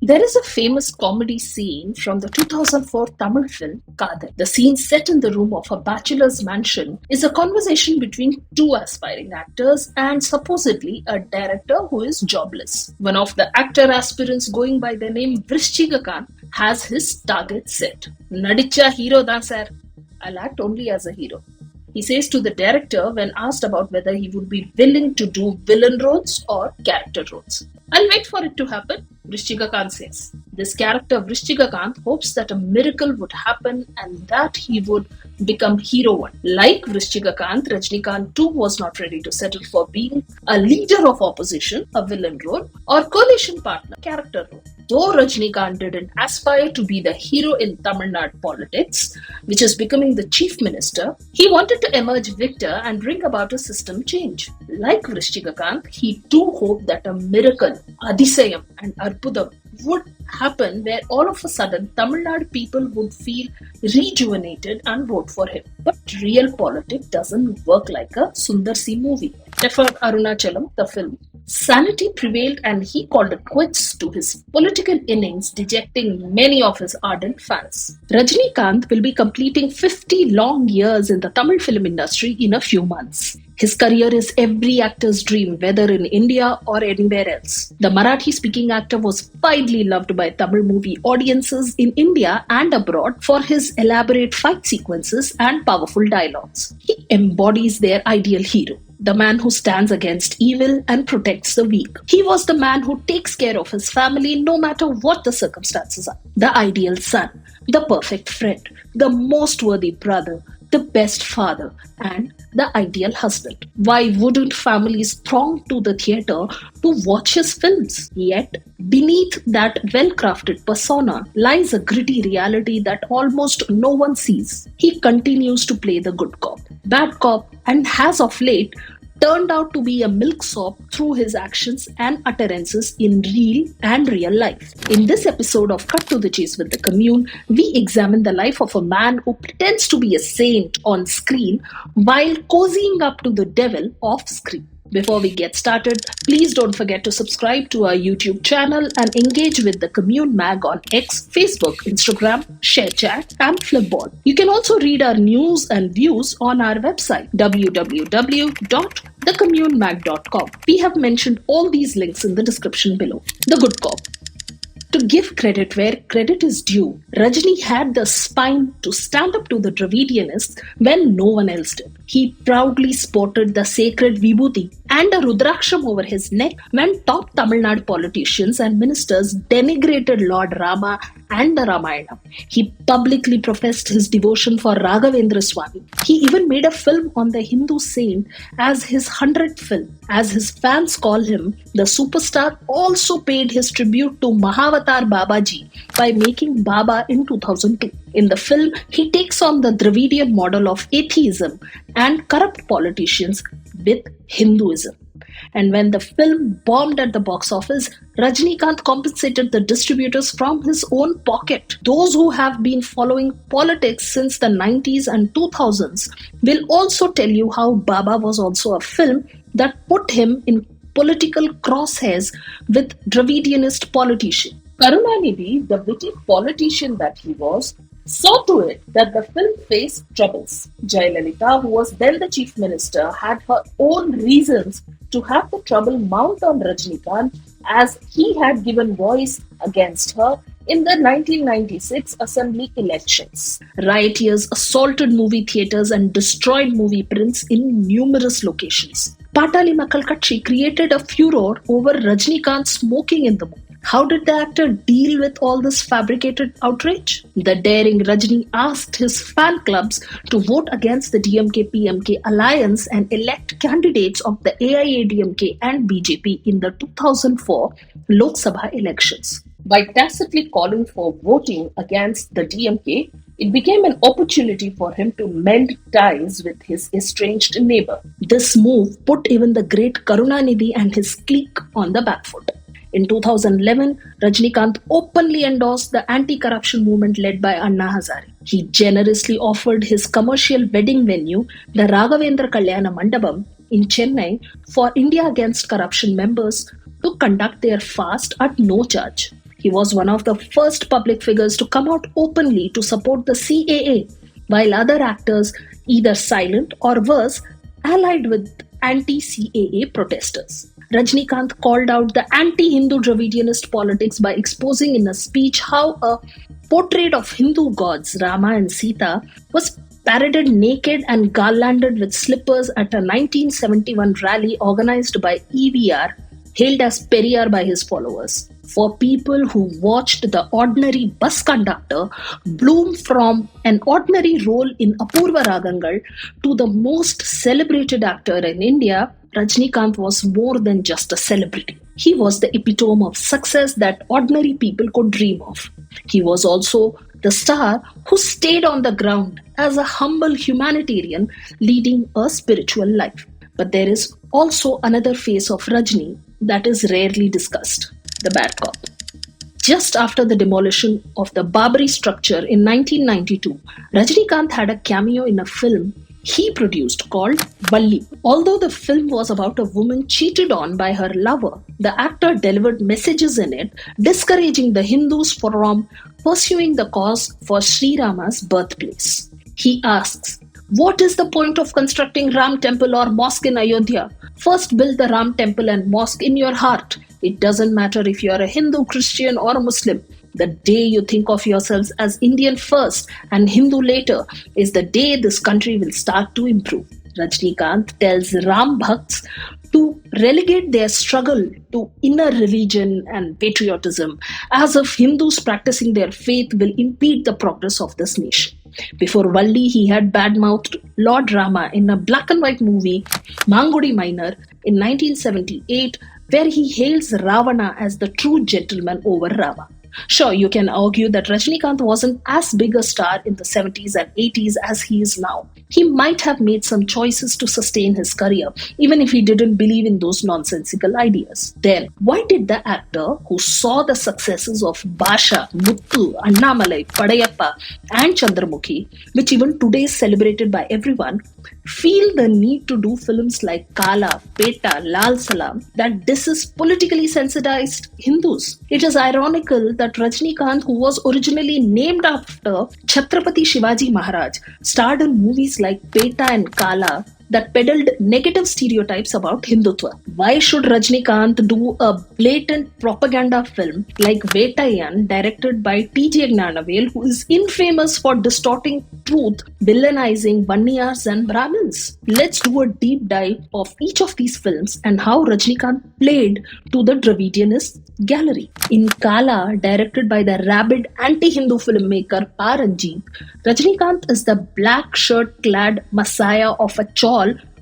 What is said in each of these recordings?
There is a famous comedy scene from the 2004 Tamil film Kadal. The scene set in the room of a bachelor's mansion is a conversation between two aspiring actors and supposedly a director who is jobless. One of the actor aspirants going by the name Vrishchigakant has his target set. Nadicha hero da sir. I'll act only as a hero. He says to the director when asked about whether he would be willing to do villain roles or character roles. I'll wait for it to happen, Vrishchigakant says. This character Vrishchigakant hopes that a miracle would happen and that he would become hero one. Like Vrishchigakant, Rajinikanth too was not ready to settle for being a leader of opposition, a villain role, or coalition partner, character role. Though Rajinikanth didn't aspire to be the hero in Tamil Nadu politics, which is becoming the chief minister, he wanted to emerge victor and bring about a system change. Like Vrishchigakant, he too hoped that a miracle, Adisayam and Arpudam would happen where all of a sudden Tamil Nadu people would feel rejuvenated and vote for him. But real politics doesn't work like a Sundar C movie. Refer Arunachalam, the film. Sanity prevailed and he called it quits to his political innings, dejecting many of his ardent fans. Rajinikanth will be completing 50 long years in the Tamil film industry in a few months. His career is every actor's dream, whether in India or anywhere else. The Marathi-speaking actor was widely loved by Tamil movie audiences in India and abroad for his elaborate fight sequences and powerful dialogues. He embodies their ideal hero, the man who stands against evil and protects the weak. He was the man who takes care of his family no matter what the circumstances are. The ideal son, the perfect friend, the most worthy brother, the best father, and the ideal husband. Why wouldn't families throng to the theatre to watch his films? Yet, beneath that well-crafted persona lies a gritty reality that almost no one sees. He continues to play the good cop, bad cop, and has of late turned out to be a milksop through his actions and utterances in real life. In this episode of Cut to the Chase with the Commune, we examine the life of a man who pretends to be a saint on screen while cozying up to the devil off screen. Before we get started, please don't forget to subscribe to our YouTube channel and engage with the Commune Mag on X, Facebook, Instagram, ShareChat, and Flipboard. You can also read our news and views on our website, www.thecommunemag.com. We have mentioned all these links in the description below. The Good Cop. To give credit where credit is due, Rajini had the spine to stand up to the Dravidianists when no one else did. He proudly sported the sacred vibhuti and a rudraksham over his neck when top Tamil Nadu politicians and ministers denigrated Lord Rama and the Ramayana. He publicly professed his devotion for Raghavendra Swami. He even made a film on the Hindu saint as his 100th film. As his fans call him, the superstar also paid his tribute to Mahavatar Babaji by making Baba in 2002. In the film, he takes on the Dravidian model of atheism and corrupt politicians with Hinduism. And when the film bombed at the box office, Rajinikanth compensated the distributors from his own pocket. Those who have been following politics since the 90s and 2000s will also tell you how Baba was also a film that put him in political crosshairs with Dravidianist politicians. Karunanidhi, the witty politician that he was, saw to it that the film faced troubles. Jayalalitha, who was then the chief minister, had her own reasons to have the trouble mount on Rajinikanth as he had given voice against her in the 1996 assembly elections. Rioters assaulted movie theatres and destroyed movie prints in numerous locations. Patali Makkal Katchi created a furor over Rajinikanth smoking in the movie. How did the actor deal with all this fabricated outrage? The daring Rajini asked his fan clubs to vote against the DMK-PMK alliance and elect candidates of the AIADMK and BJP in the 2004 Lok Sabha elections. By tacitly calling for voting against the DMK, it became an opportunity for him to mend ties with his estranged neighbour. This move put even the great Karunanidhi and his clique on the back foot. In 2011, Rajinikanth openly endorsed the anti-corruption movement led by Anna Hazare. He generously offered his commercial wedding venue, the Raghavendra Kalyana Mandapam in Chennai, for India Against Corruption members to conduct their fast at no charge. He was one of the first public figures to come out openly to support the CAA, while other actors, either silent or worse, allied with anti-CAA protesters. Rajinikanth called out the anti-Hindu Dravidianist politics by exposing in a speech how a portrait of Hindu gods, Rama and Sita, was paraded naked and garlanded with slippers at a 1971 rally organized by EVR, hailed as Periyar by his followers. For people who watched the ordinary bus conductor bloom from an ordinary role in Apurva Ragangal to the most celebrated actor in India, Rajinikanth was more than just a celebrity. He was the epitome of success that ordinary people could dream of. He was also the star who stayed on the ground as a humble humanitarian leading a spiritual life. But there is also another face of Rajni that is rarely discussed: the bad cop. Just after the demolition of the Babri structure in 1992, Rajinikanth had a cameo in a film he produced called Valli. Although the film was about a woman cheated on by her lover, the actor delivered messages in it discouraging the Hindus from pursuing the cause for Sri Rama's birthplace. He asks, "What is the point of constructing Ram temple or mosque in Ayodhya? First build the Ram temple and mosque in your heart. It doesn't matter if you are a Hindu, Christian or a Muslim. The day you think of yourselves as Indian first and Hindu later is the day this country will start to improve." Rajinikanth tells Ram Bhakts to relegate their struggle to inner religion and patriotism, as if Hindus practicing their faith will impede the progress of this nation. Before Valli, he had badmouthed Lord Rama in a black and white movie, Mangudi Minor, in 1978, where he hails Ravana as the true gentleman over Rama. Sure, you can argue that Rajinikanth wasn't as big a star in the 70s and 80s as he is now. He might have made some choices to sustain his career, even if he didn't believe in those nonsensical ideas. Then, why did the actor who saw the successes of Basha, Muttu, Annamalai, Padayappa and Chandramukhi, which even today is celebrated by everyone, feel the need to do films like Kala, Peta, Lal Salam that disses politically sensitized Hindus? It is ironical that Rajinikanth, who was originally named after Chhatrapati Shivaji Maharaj, starred in movies like Peta and Kala that peddled negative stereotypes about Hindutva. Why should Rajinikanth do a blatant propaganda film like Vettaiyan, directed by T.J. Gnanavel, who is infamous for distorting truth, villainizing Vanniyars and Brahmins? Let's do a deep dive of each of these films and how Rajinikanth played to the Dravidianist gallery. In Kala, directed by the rabid anti-Hindu filmmaker Paranjeet, Rajinikanth is the black shirt-clad messiah of a chawl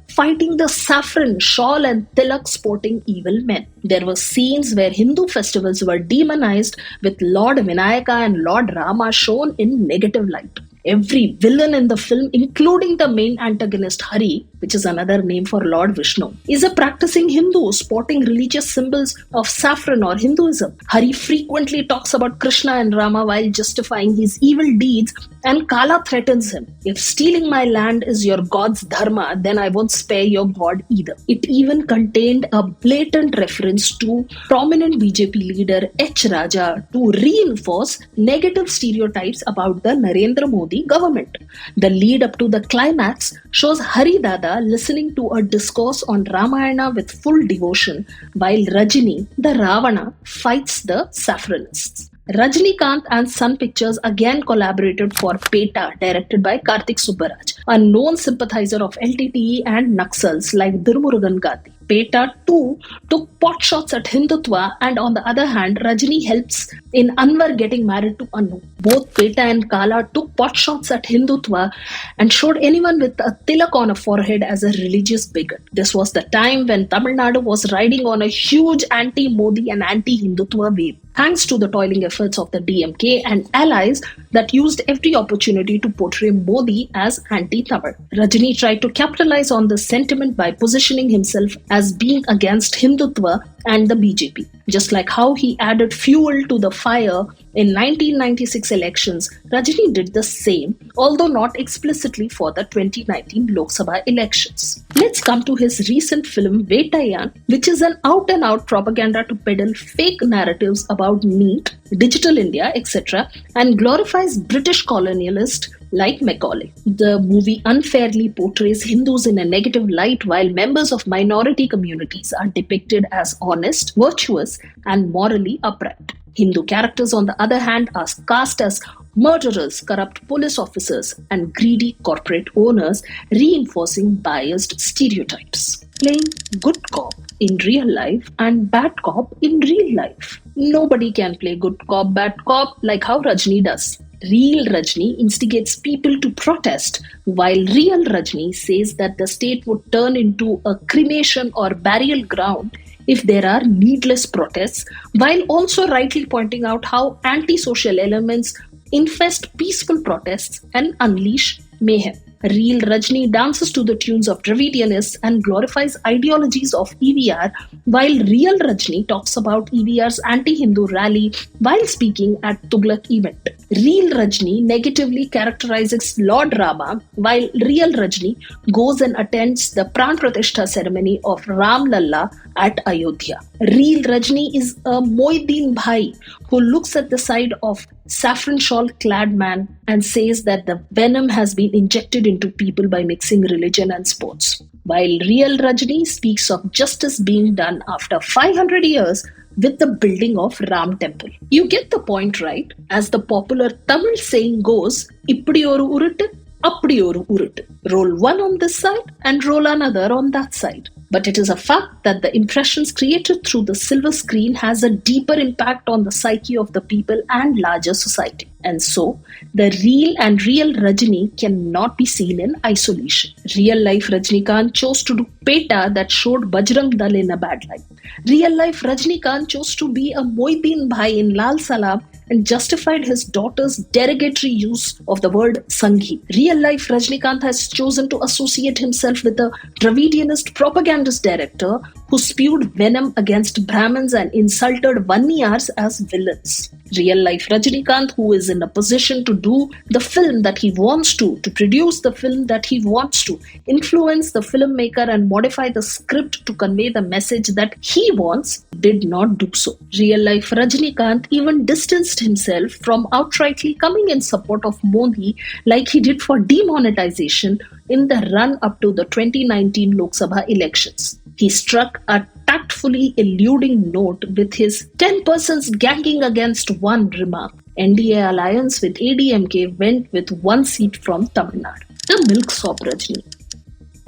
fighting the saffron, shawl and tilak sporting evil men. There were scenes where Hindu festivals were demonized, with Lord Vinayaka and Lord Rama shown in negative light. Every villain in the film, including the main antagonist Hari, which is another name for Lord Vishnu, is a practicing Hindu sporting religious symbols of saffron or Hinduism. Hari frequently talks about Krishna and Rama while justifying his evil deeds, and Kala threatens him. "If stealing my land is your god's dharma, then I won't spare your god either." It even contained a blatant reference to prominent BJP leader H. Raja to reinforce negative stereotypes about the Narendra Modi government. The lead up to the climax shows Hari Dada listening to a discourse on Ramayana with full devotion, while Rajini, the Ravana, fights the saffronists. Rajinikanth and Sun Pictures again collaborated for Peta, directed by Karthik Subbaraj, a known sympathizer of LTTE and Naxals like Durmurugan Gandhi. Peta too took potshots at Hindutva, and on the other hand, Rajini helps in Anwar getting married to Anu. Both Peta and Kala took potshots at Hindutva and showed anyone with a tilak on a forehead as a religious bigot. This was the time when Tamil Nadu was riding on a huge anti-Modi and anti-Hindutva wave, thanks to the toiling efforts of the DMK and allies that used every opportunity to portray Modi as anti anti-Tamil. Rajini tried to capitalize on this sentiment by positioning himself as being against Hindutva and the BJP. Just like how he added fuel to the fire in 1996 elections, Rajini did the same, although not explicitly for the 2019 Lok Sabha elections. Let's come to his recent film Vettaiyan, which is an out-and-out propaganda to peddle fake narratives about NEET, digital India, etc., and glorifies British colonialists like Macaulay. The movie unfairly portrays Hindus in a negative light while members of minority communities are depicted as honest, virtuous, and morally upright. Hindu characters, on the other hand, are cast as murderers, corrupt police officers, and greedy corporate owners, reinforcing biased stereotypes. Playing good cop in real life and bad cop in real life. Nobody can play good cop, bad cop like how Rajini does. Real Rajni instigates people to protest, while real Rajni says that the state would turn into a cremation or burial ground if there are needless protests, while also rightly pointing out how antisocial elements infest peaceful protests and unleash mayhem. Real Rajni dances to the tunes of Dravidianists and glorifies ideologies of EVR, while real Rajni talks about EVR's anti-Hindu rally while speaking at Tughlaq event. Real Rajni negatively characterizes Lord Rama, while real Rajni goes and attends the Pran Pratishtha ceremony of Ram Lalla at Ayodhya. Real Rajni is a Moideen Bhai who looks at the side of saffron shawl clad man and says that the venom has been injected into people by mixing religion and sports. While real Rajni speaks of justice being done after 500 years with the building of Ram temple. You get the point, right? As the popular Tamil saying goes, "Ippadi oru uruttu, appadi oru uruttu." Roll one on this side and roll another on that side. But it is a fact that the impressions created through the silver screen has a deeper impact on the psyche of the people and larger society. And so, the real Rajini cannot be seen in isolation. Real life Rajinikanth chose to do Peta that showed Bajrang Dal in a bad light. Real life Rajinikanth chose to be a Moideen Bhai in Lal Salam and justified his daughter's derogatory use of the word Sanghi. Real life Rajinikanth has chosen to associate himself with a Dravidianist propagandist director who spewed venom against Brahmins and insulted Vanniyars as villains. Real life Rajinikanth, who is in a position to do the film that he wants to produce the film that he wants to, influence the filmmaker and modify the script to convey the message that he wants, did not do so. Real life Rajinikanth even distanced himself from outrightly coming in support of Modi like he did for demonetization in the run up to the 2019 Lok Sabha elections. He struck a tactfully eluding note with his 10 persons ganging against one remark. NDA alliance with ADMK went with one seat from Tamil Nadu. The milksop Rajini.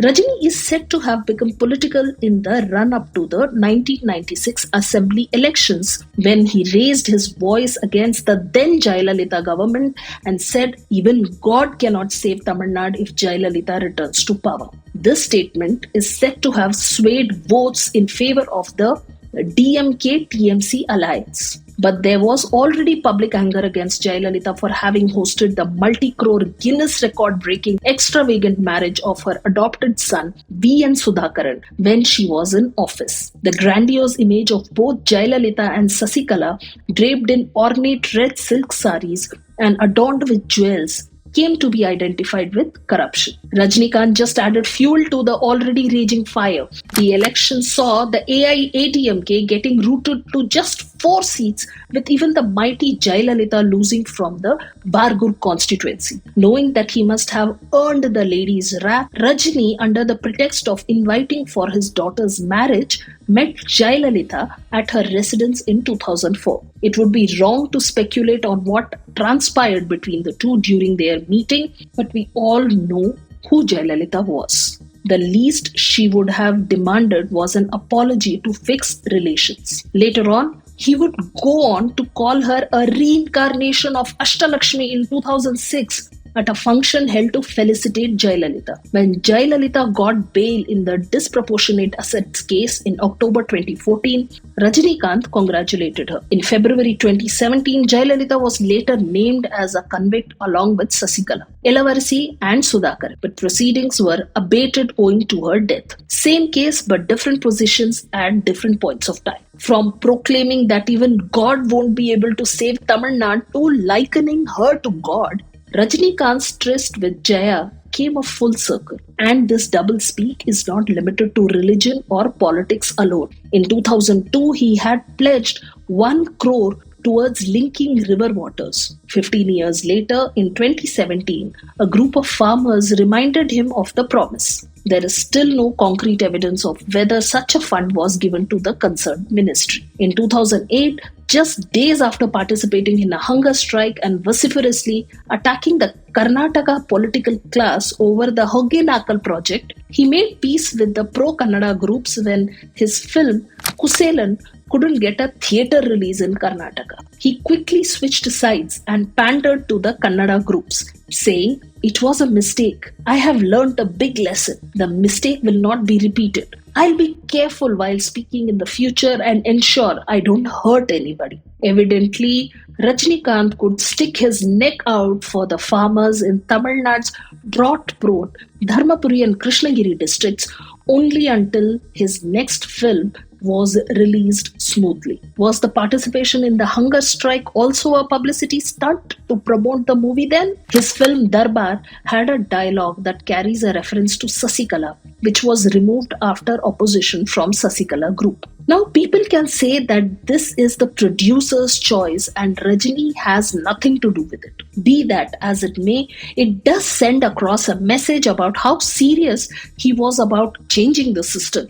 Rajini is said to have become political in the run-up to the 1996 Assembly elections when he raised his voice against the then Jayalalitha government and said even God cannot save Tamil Nadu if Jayalalitha returns to power. This statement is said to have swayed votes in favor of the DMK-TMC alliance. But there was already public anger against Jayalalitha for having hosted the multi-crore Guinness record-breaking extravagant marriage of her adopted son V.N. Sudhakaran when she was in office. The grandiose image of both Jayalalitha and Sasikala, draped in ornate red silk saris and adorned with jewels, came to be identified with corruption. Rajinikanth just added fuel to the already raging fire. The election saw the AIADMK getting rooted to just 4 seats, with even the mighty Jayalalitha losing from the Bargur constituency. Knowing that he must have earned the lady's wrath, Rajini, under the pretext of inviting for his daughter's marriage, met Jayalalitha at her residence in 2004. It would be wrong to speculate on what transpired between the two during their meeting, but we all know who Jayalalitha was. The least she would have demanded was an apology to fix relations. Later on, he would go on to call her a reincarnation of Ashtalakshmi in 2006, at a function held to felicitate Jayalalitha. When Jayalalitha got bail in the disproportionate assets case in October 2014, Rajinikanth congratulated her. In February 2017, Jayalalitha was later named as a convict along with Sasikala, Elavarsi and Sudhakar, but proceedings were abated owing to her death. Same case but different positions at different points of time. From proclaiming that even God won't be able to save Tamil Nadu to likening her to God, Rajinikanth's tryst with Jaya came a full circle. And this doublespeak is not limited to religion or politics alone. In 2002, he had pledged 1 crore towards linking river waters. 15 years later, in 2017, a group of farmers reminded him of the promise. There is still no concrete evidence of whether such a fund was given to the concerned ministry. In 2008, just days after participating in a hunger strike and vociferously attacking the Karnataka political class over the Hoggenakal project, he made peace with the pro-Kannada groups when his film Kuselan couldn't get a theatre release in Karnataka. He quickly switched sides and pandered to the Kannada groups, saying, "It was a mistake. I have learnt a big lesson. The mistake will not be repeated. I'll be careful while speaking in the future and ensure I don't hurt anybody." Evidently, Rajinikanth could stick his neck out for the farmers in Tamil Nadu's drought-prone Dharmapuri and Krishnagiri districts only until his next film was released smoothly. Was the participation in the hunger strike also a publicity stunt to promote the movie then? His film Darbar had a dialogue that carries a reference to Sasikala, which was removed after opposition from Sasikala group. Now people can say that this is the producer's choice and Rajini has nothing to do with it. Be that as it may, it does send across a message about how serious he was about changing the system.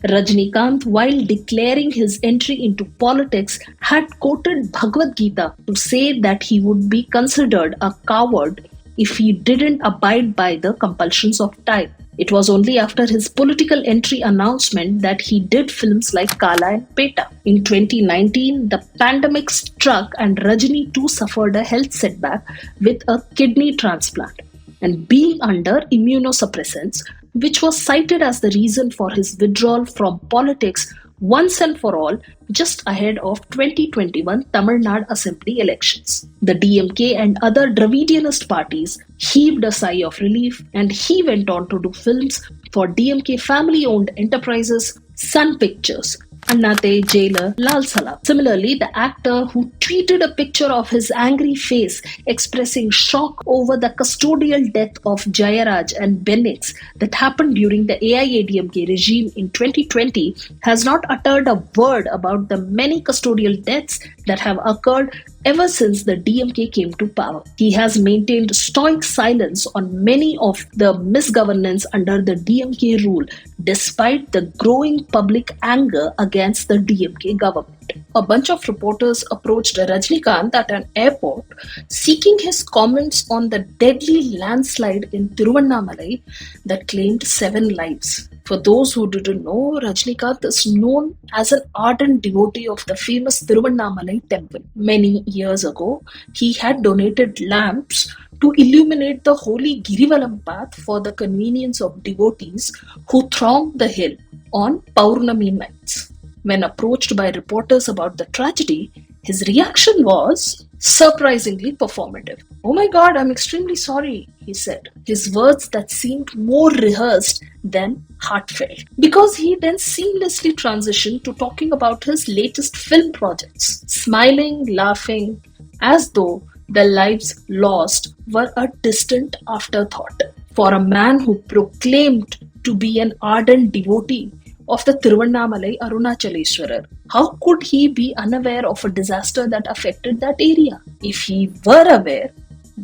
Rajinikanth, while declaring his entry into politics, had quoted Bhagavad Gita to say that he would be considered a coward if he didn't abide by the compulsions of time. It was only after his political entry announcement that he did films like Kala and Peta. In 2019, the pandemic struck and Rajini too suffered a health setback with a kidney transplant. And being under immunosuppressants, which was cited as the reason for his withdrawal from politics once and for all just ahead of 2021 Tamil Nadu Assembly elections. The DMK and other Dravidianist parties heaved a sigh of relief and he went on to do films for DMK family-owned enterprises Sun Pictures, Annate, Jailer, Lal Salam. Similarly, the actor who tweeted a picture of his angry face expressing shock over the custodial death of Jayaraj and Bennix that happened during the AIADMK regime in 2020 has not uttered a word about the many custodial deaths that have occurred ever since the DMK came to power. He has maintained stoic silence on many of the misgovernance under the DMK rule, despite the growing public anger against the DMK government. A bunch of reporters approached Rajinikanth at an airport seeking his comments on the deadly landslide in Tiruvannamalai that claimed 7 lives. For those who didn't know, Rajinikanth is known as an ardent devotee of the famous Tiruvannamalai temple. Many years ago, he had donated lamps to illuminate the holy Girivalam path for the convenience of devotees who throng the hill on Paurnami nights. When approached by reporters about the tragedy, his reaction was surprisingly performative. "Oh my God, I'm extremely sorry," he said, his words that seemed more rehearsed than heartfelt. Because he then seamlessly transitioned to talking about his latest film projects, smiling, laughing, as though the lives lost were a distant afterthought. For a man who proclaimed to be an ardent devotee of the Tiruvannamalai Arunachaleswarar, how could he be unaware of a disaster that affected that area? If he were aware,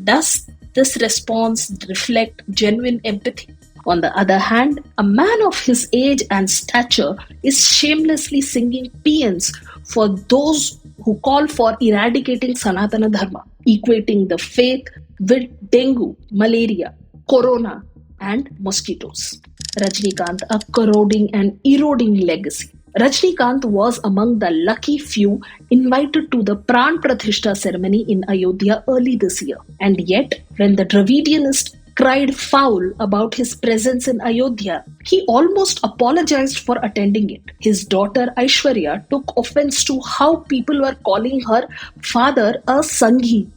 does this response reflect genuine empathy? On the other hand, a man of his age and stature is shamelessly singing paeans for those who call for eradicating Sanatana Dharma, equating the faith with dengue, malaria, corona, and mosquitoes. Rajinikanth, a corroding and eroding legacy. Rajinikanth was among the lucky few invited to the Pran Pratishtha ceremony in Ayodhya early this year. And yet, when the Dravidianist cried foul about his presence in Ayodhya, he almost apologized for attending it. His daughter Aishwarya took offense to how people were calling her father a Sanghi.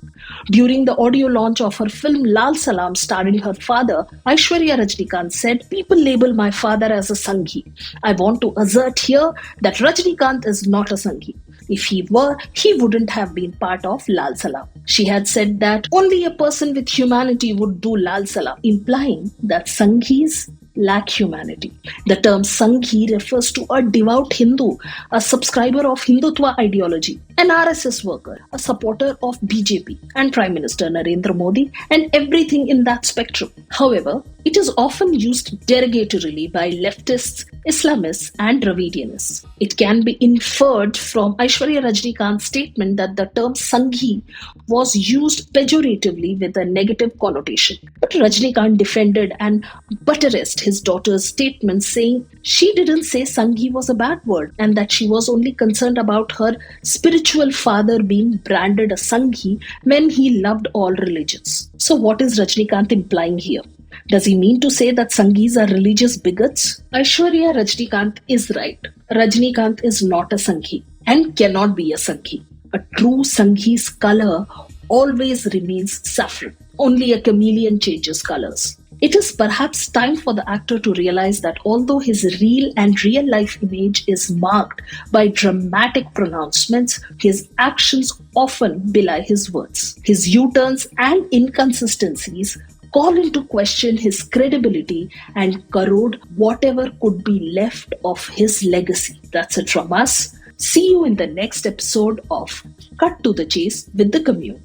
During the audio launch of her film Lal Salam starring her father, Aishwarya Rajinikanth said, "People label my father as a Sanghi. I want to assert here that Rajinikanth is not a Sanghi. If he were, he wouldn't have been part of Lal Salam." She had said that only a person with humanity would do Lal Salam, implying that Sanghis lack humanity. The term Sanghi refers to a devout Hindu, a subscriber of Hindutva ideology, an RSS worker, a supporter of BJP and Prime Minister Narendra Modi, and everything in that spectrum. However, it is often used derogatorily by leftists, Islamists, and Dravidianists. It can be inferred from Aishwarya Rajinikanth's statement that the term Sanghi was used pejoratively with a negative connotation. But Rajinikanth defended and buttressed his daughter's statement, saying she didn't say Sanghi was a bad word and that she was only concerned about her spiritual father being branded a Sanghi when he loved all religions. So what is Rajinikanth implying here? Does he mean to say that Sanghis are religious bigots? Aishwarya Rajinikanth is right. Rajinikanth is not a Sanghi and cannot be a Sanghi. A true Sanghi's color always remains saffron. Only a chameleon changes colors. It is perhaps time for the actor to realize that although his real and real-life image is marked by dramatic pronouncements, his actions often belie his words. His U-turns and inconsistencies call into question his credibility and corrode whatever could be left of his legacy. That's it from us. See you in the next episode of Cut to the Chase with the Commune.